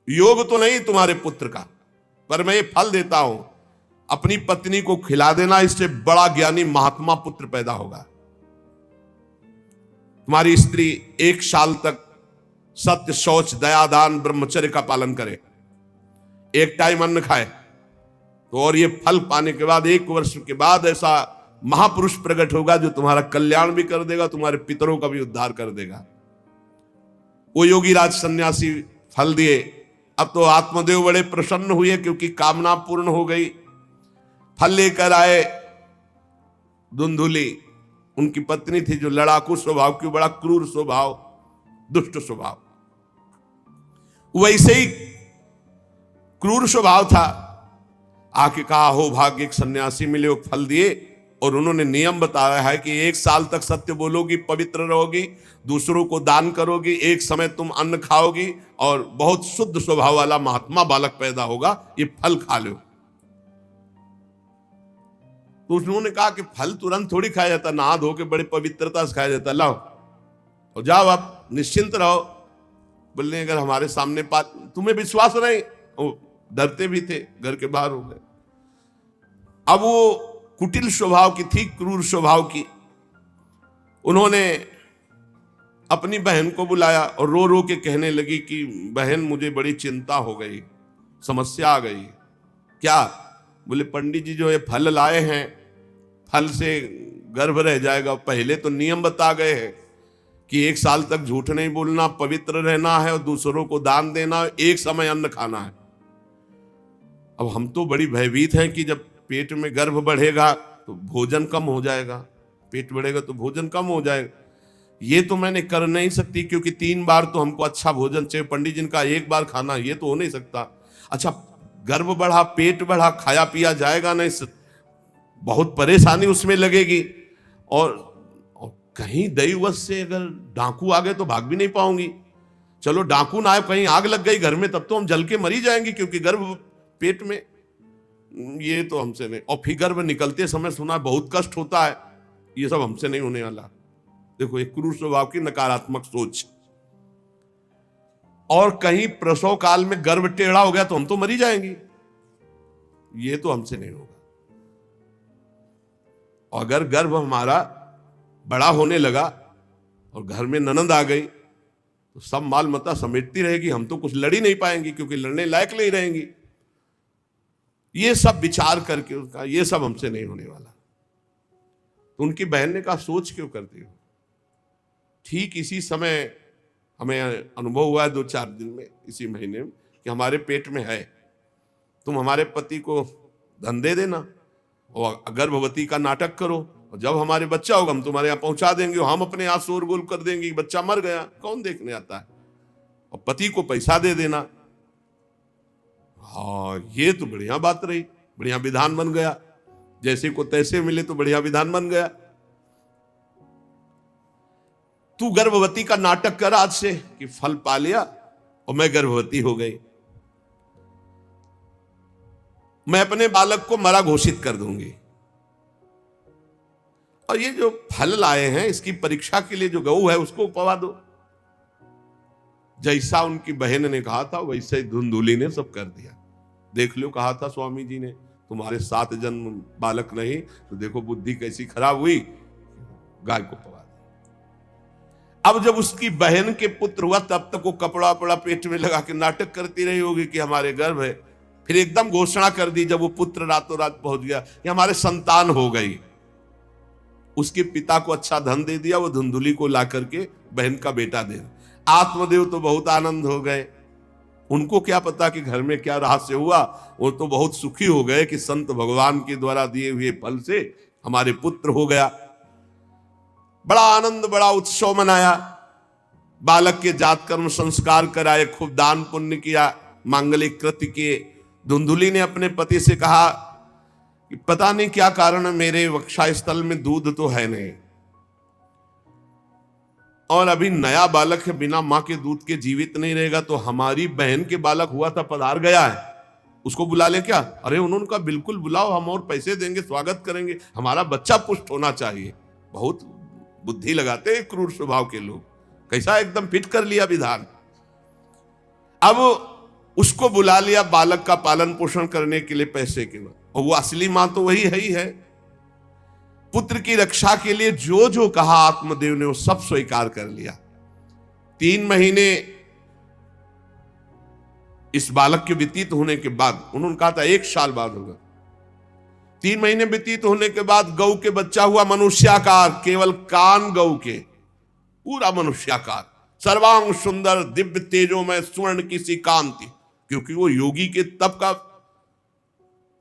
योग तो नहीं तुम्हारे पुत्र का, पर मैं ये फल देता हूं, अपनी पत्नी को खिला देना, इससे बड़ा ज्ञानी महात्मा पुत्र पैदा होगा। तुम्हारी स्त्री 1 साल तक सत्य, शौच, दया, दान, ब्रह्मचर्य का पालन करे, एक टाइम अन्न खाए, तो और ये फल पाने के बाद 1 वर्ष के बाद ऐसा महापुरुष प्रकट होगा जो तुम्हारा कल्याण भी कर देगा, तुम्हारे पितरों का भी उद्धार कर देगा। वो योगी राज सन्यासी फल दिए। अब तो आत्मदेव बड़े प्रसन्न हुए क्योंकि कामना पूर्ण हो गई। फल लेकर आए। धुंधुली उनकी पत्नी थी जो लड़ाकू स्वभाव की, बड़ा क्रूर स्वभाव, दुष्ट स्वभाव, वैसे ही क्रूर स्वभाव था। आके कहा हो भाग्य, एक सन्यासी मिले, वो फल दिए और उन्होंने नियम बताया है कि 1 साल तक सत्य बोलोगी, पवित्र रहोगी, दूसरों को दान करोगी, एक समय तुम अन्न खाओगी और बहुत शुद्ध स्वभाव वाला महात्मा बालक पैदा होगा, ये फल खा लो। तो उन्होंने कहा कि फल तुरंत थोड़ी खाया जाता, नहा धो के बड़े पवित्रता से खाया जाता, लाओ और जाओ, आप निश्चिंत रहो। बोलने अगर हमारे सामने तुम्हें विश्वास नहीं, वो डरते भी थे, घर के बाहर हो गए। अब वो कुटिल स्वभाव की थी, क्रूर स्वभाव की। उन्होंने अपनी बहन को बुलाया और रो रो के कहने लगी कि बहन मुझे बड़ी चिंता हो गई, समस्या आ गई। क्या? बोले पंडित जी जो ये फल लाए हैं, फल से गर्भ रह जाएगा। पहले तो नियम बता गए हैं कि 1 साल तक झूठ नहीं बोलना, पवित्र रहना है और दूसरों को दान देना है, एक समय अन्न खाना है। अब हम तो बड़ी भयभीत हैं कि जब पेट में गर्भ बढ़ेगा तो भोजन कम हो जाएगा, पेट बढ़ेगा तो भोजन कम हो जाएगा। ये तो मैंने कर नहीं सकती क्योंकि 3 बार तो हमको अच्छा भोजन चाहिए, पंडित जी का 1 बार खाना, ये तो हो नहीं सकता। अच्छा गर्भ बढ़ा, पेट बढ़ा, खाया पिया जाएगा नहीं, बहुत परेशानी उसमें लगेगी। और कहीं दैववश से अगर डाकू आ गए तो भाग भी नहीं पाऊंगी। चलो डाकू ना आए, कहीं आग लग गई घर में, तब तो हम जल के मरी जाएंगे क्योंकि गर्भ पेट में, ये तो हमसे नहीं। और फिर गर्भ निकलते समय सुना बहुत कष्ट होता है, ये सब हमसे नहीं होने वाला। देखो एक क्रूर स्वभाव की नकारात्मक सोच। और कहीं प्रसव काल में गर्भ टेढ़ा हो गया तो हम तो मरी जाएंगे, ये तो हमसे नहीं होगा। अगर गर्भ हमारा बड़ा होने लगा और घर में ननद आ गई तो सब माल मता समेटती रहेगी, हम तो कुछ लड़ ही नहीं पाएंगे क्योंकि लड़ने लायक नहीं रहेंगी। ये सब विचार करके उनका, ये सब हमसे नहीं होने वाला। तो उनकी बहन ने कहा सोच क्यों करती हो? ठीक इसी समय हमें अनुभव हुआ है 2-4 दिन में, इसी महीने में, कि हमारे पेट में है, तुम हमारे पति को धन दे देना और गर्भवती का नाटक करो और जब हमारे बच्चा होगा हम तुम्हारे यहाँ पहुंचा देंगे, हम अपने यहाँ शोरगुल कर देंगे कि बच्चा मर गया, कौन देखने आता है, और पति को पैसा दे देना। हाँ ये तो बढ़िया बात रही, बढ़िया विधान बन गया, जैसे को तैसे मिले तो बढ़िया विधान बन गया। तू गर्भवती का नाटक कर आज से कि फल पा लिया और मैं गर्भवती हो गई, मैं अपने बालक को मरा घोषित कर दूंगी। और ये जो फल लाए हैं इसकी परीक्षा के लिए जो गऊ है उसको उपवा दो। जैसा उनकी बहन ने कहा था वैसे ही धुंधुली ने सब कर दिया। देख लो, कहा था स्वामी जी ने तुम्हारे 7 जन्म बालक नहीं, तो देखो बुद्धि कैसी खराब हुई, गाय को पवा दिया। अब जब उसकी बहन के पुत्र हुआ तब तक वो कपड़ा वपड़ा पेट में लगा के नाटक करती रही होगी कि हमारे गर्भ है। फिर एकदम घोषणा कर दी जब वो पुत्र रातों रात पहुंच गया कि हमारे संतान हो गई। उसके पिता को अच्छा धन दे दिया, वो धुंधुली को ला करके बहन का बेटा दे। आत्मदेव तो बहुत आनंद हो गए, उनको क्या पता कि घर में क्या रहस्य हुआ। वो तो बहुत सुखी हो गए कि संत भगवान के द्वारा दिए हुए फल से हमारे पुत्र हो गया। बड़ा आनंद, बड़ा उत्सव मनाया, बालक के जात कर्म संस्कार कराए, खूब दान पुण्य किया, मांगलिक कृत्य किए। धुंधुली ने अपने पति से कहा कि पता नहीं क्या कारण है, मेरे वक्षा स्थल में दूध तो है नहीं और अभी नया बालक है, बिना मां के दूध के जीवित नहीं रहेगा, तो हमारी बहन के बालक हुआ था पधार गया है, उसको बुला ले क्या? अरे उन्होंने कहा बिल्कुल बुलाओ, हम और पैसे देंगे, स्वागत करेंगे, हमारा बच्चा पुष्ट होना चाहिए। बहुत बुद्धि लगाते हैं क्रूर स्वभाव के लोग, कैसा एकदम फिट कर लिया विधान। अब उसको बुला लिया बालक का पालन पोषण करने के लिए पैसे के बाद, और वो असली मां तो वही है ही है। पुत्र की रक्षा के लिए जो जो कहा आत्मदेव ने वो सब स्वीकार कर लिया। 3 महीने इस बालक के व्यतीत होने के बाद, उन्होंने कहा था 1 साल बाद होगा, 3 महीने व्यतीत होने के बाद गौ के बच्चा हुआ मनुष्याकार, केवल कान गौ के, पूरा मनुष्याकार, सर्वांग सुंदर, दिव्य तेजोमय, स्वर्ण की सी कांति। क्योंकि वो योगी के तप का,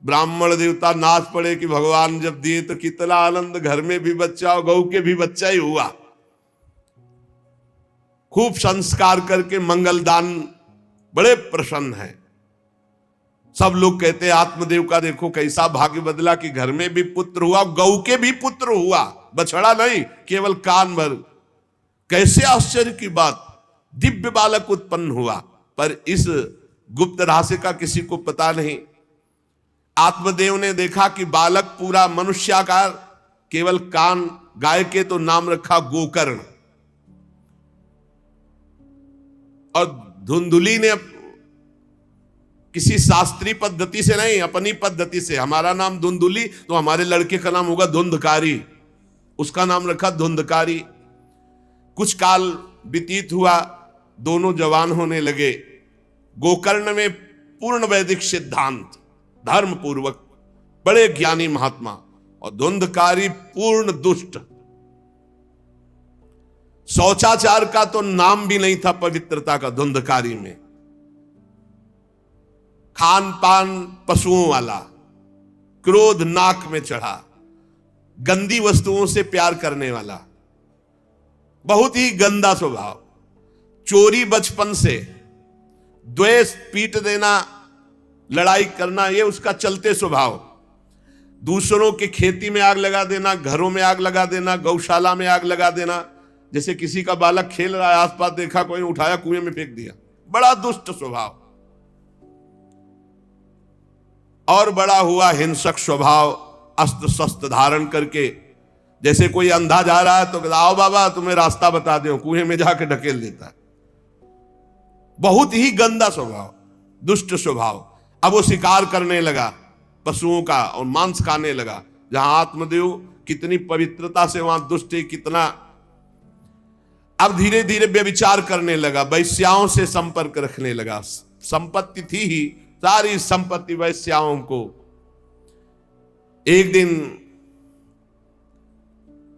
ब्राह्मण देवता नाच पड़े कि भगवान जब दिए तो कितना आनंद, घर में भी बच्चा और गौ के भी बच्चा ही हुआ। खूब संस्कार करके मंगलदान, बड़े प्रसन्न है। सब लोग कहते हैं आत्मदेव का देखो कैसा भाग्य बदला कि घर में भी पुत्र हुआ, गौ के भी पुत्र हुआ, बछड़ा नहीं, केवल कान भर। कैसे आश्चर्य की बात, दिव्य बालक उत्पन्न हुआ। पर इस गुप्त रहस्य का किसी को पता नहीं। आत्मदेव ने देखा कि बालक पूरा मनुष्याकार, केवल कान, गाय के तो नाम रखा गोकर्ण। और धुंधुली ने किसी शास्त्रीय पद्धति से नहीं, अपनी पद्धति से, हमारा नाम धुंधुली तो हमारे लड़के का नाम होगा धुंधकारी, उसका नाम रखा धुंधकारी। कुछ काल व्यतीत हुआ, दोनों जवान होने लगे। गोकर्ण में पूर्ण वैदिक सिद्धांत, धर्म पूर्वक, बड़े ज्ञानी महात्मा, और धुंधकारी पूर्ण दुष्ट। शौचाचार का तो नाम भी नहीं था पवित्रता का धुंधकारी में। खान पान पशुओं वाला, क्रोध नाक में चढ़ा, गंदी वस्तुओं से प्यार करने वाला, बहुत ही गंदा स्वभाव। चोरी बचपन से, द्वेष, पीट देना, लड़ाई करना, ये उसका चलते स्वभाव। दूसरों के खेती में आग लगा देना, घरों में आग लगा देना, गौशाला में आग लगा देना। जैसे किसी का बालक खेल रहा है, आसपास देखा कोई, उठाया कुएं में फेंक दिया। बड़ा दुष्ट स्वभाव। और बड़ा हुआ हिंसक स्वभाव, अस्त्र शस्त्र धारण करके, जैसे कोई अंधा जा रहा है तो आओ बाबा तुम्हें रास्ता बता दो, कुएं में जाके ढकेल देता है। बहुत ही गंदा स्वभाव, दुष्ट स्वभाव। अब वो शिकार करने लगा पशुओं का और मांस खाने लगा। जहां आत्मदेव कितनी पवित्रता से, वहां दुष्ट कितना। अब धीरे धीरे व्यभिचार करने लगा, वैश्याओं से संपर्क रखने लगा। संपत्ति थी ही, सारी संपत्ति वैश्याओं को। एक दिन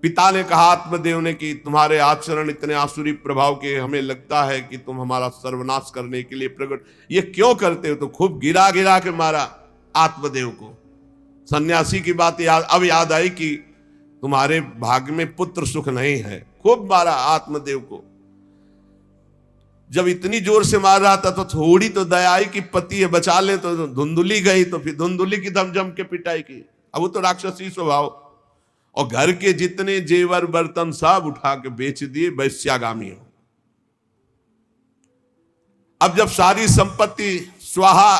पिता ने कहा आत्मदेव ने कि तुम्हारे आचरण इतने आसुरी प्रभाव के, हमें लगता है कि तुम हमारा सर्वनाश करने के लिए प्रकट, ये क्यों करते हो? तो खूब गिरा गिरा के मारा आत्मदेव को। सन्यासी की बात अब याद आई कि तुम्हारे भाग्य में पुत्र सुख नहीं है। खूब मारा आत्मदेव को। जब इतनी जोर से मार रहा था तो थोड़ी तो दया आई कि पति है, बचा ले। तो धुंधुली गई, तो फिर धुंधुली की दम जम के पिटाई की। अब वो तो राक्षसी स्वभाव, और घर के जितने जेवर बर्तन सब उठा के बेच दिए, वैश्यागामी हो। अब जब सारी संपत्ति स्वाहा,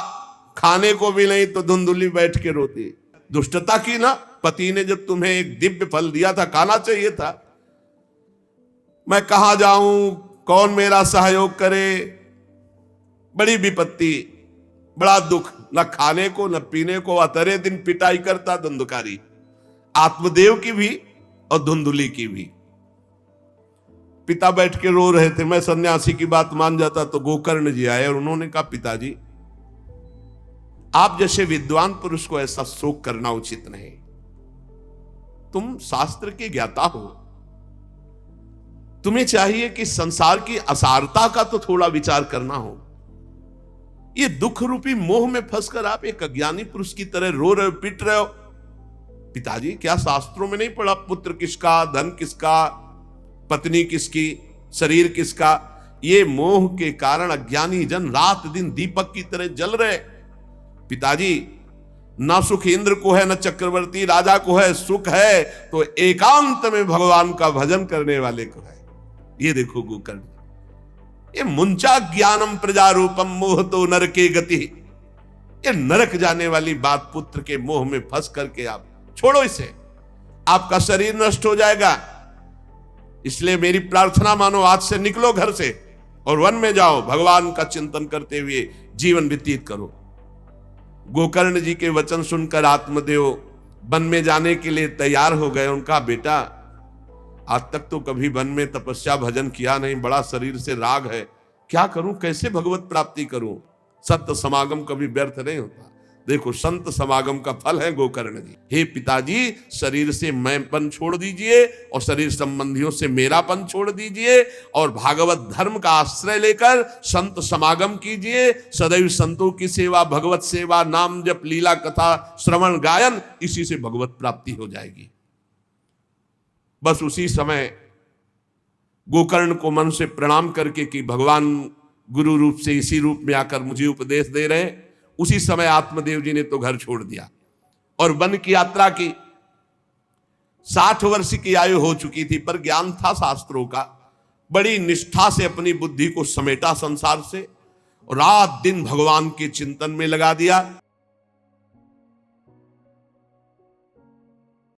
खाने को भी नहीं, तो धुंधुली बैठ के रोती। दुष्टता की ना, पति ने जब तुम्हें एक दिव्य फल दिया था, खाना चाहिए था। मैं कहां जाऊं, कौन मेरा सहयोग करे, बड़ी विपत्ति, बड़ा दुख, न खाने को न पीने को। अतरे दिन पिटाई करता धुंधकारी, आत्मदेव की भी और धुंधुली की भी। पिता बैठ के रो रहे थे। मैं सन्यासी की बात मान जाता तो गोकर्ण जी आए और उन्होंने कहा पिताजी, आप जैसे विद्वान पुरुष को ऐसा शोक करना उचित नहीं। तुम शास्त्र के ज्ञाता हो, तुम्हें चाहिए कि संसार की असारता का तो थोड़ा विचार करना हो। ये दुख रूपी मोह में फंसकर आप एक अज्ञानी पुरुष की तरह रो रहे हो, पिट रहे हो। पिताजी, क्या शास्त्रों में नहीं पढ़ा पुत्र किसका, धन किसका, पत्नी किसकी, शरीर किसका? ये मोह के कारण अज्ञानी जन रात दिन दीपक की तरह जल रहे। पिताजी, ना सुख इंद्र को है, न चक्रवर्ती राजा को है। सुख है तो एकांत में भगवान का भजन करने वाले को है। ये देखो गोकर्ण, ये मुंचा ज्ञानम प्रजारूपम मोह तो नरके गति। ये नरक जाने वाली बात, पुत्र के मोह में फंस करके आप छोड़ो इसे, आपका शरीर नष्ट हो जाएगा। इसलिए मेरी प्रार्थना मानो, आज से निकलो घर से, और वन में जाओ, भगवान का चिंतन करते हुए जीवन व्यतीत करो। गोकर्ण जी के वचन सुनकर आत्मदेव वन में जाने के लिए तैयार हो गए। उनका बेटा, आज तक तो कभी वन में तपस्या भजन किया नहीं, बड़ा शरीर से राग है, क्या करूं, कैसे भगवत प्राप्ति करूं? सत्य समागम कभी व्यर्थ नहीं होता। देखो, संत समागम का फल है गोकर्ण जी। हे पिताजी, शरीर से मैंपन छोड़ दीजिए और शरीर संबंधियों से मेरापन छोड़ दीजिए और भागवत धर्म का आश्रय लेकर संत समागम कीजिए। सदैव संतों की सेवा, भगवत सेवा, नाम जप, लीला कथा, श्रवण गायन, इसी से भगवत प्राप्ति हो जाएगी। बस उसी समय गोकर्ण को मन से प्रणाम करके कि भगवान गुरु रूप से इसी रूप में आकर मुझे उपदेश दे रहे हैं, उसी समय आत्मदेव जी ने तो घर छोड़ दिया और वन की यात्रा की। 60 वर्ष की आयु हो चुकी थी, पर ज्ञान था शास्त्रों का। बड़ी निष्ठा से अपनी बुद्धि को समेटा संसार से, और रात दिन भगवान के चिंतन में लगा दिया।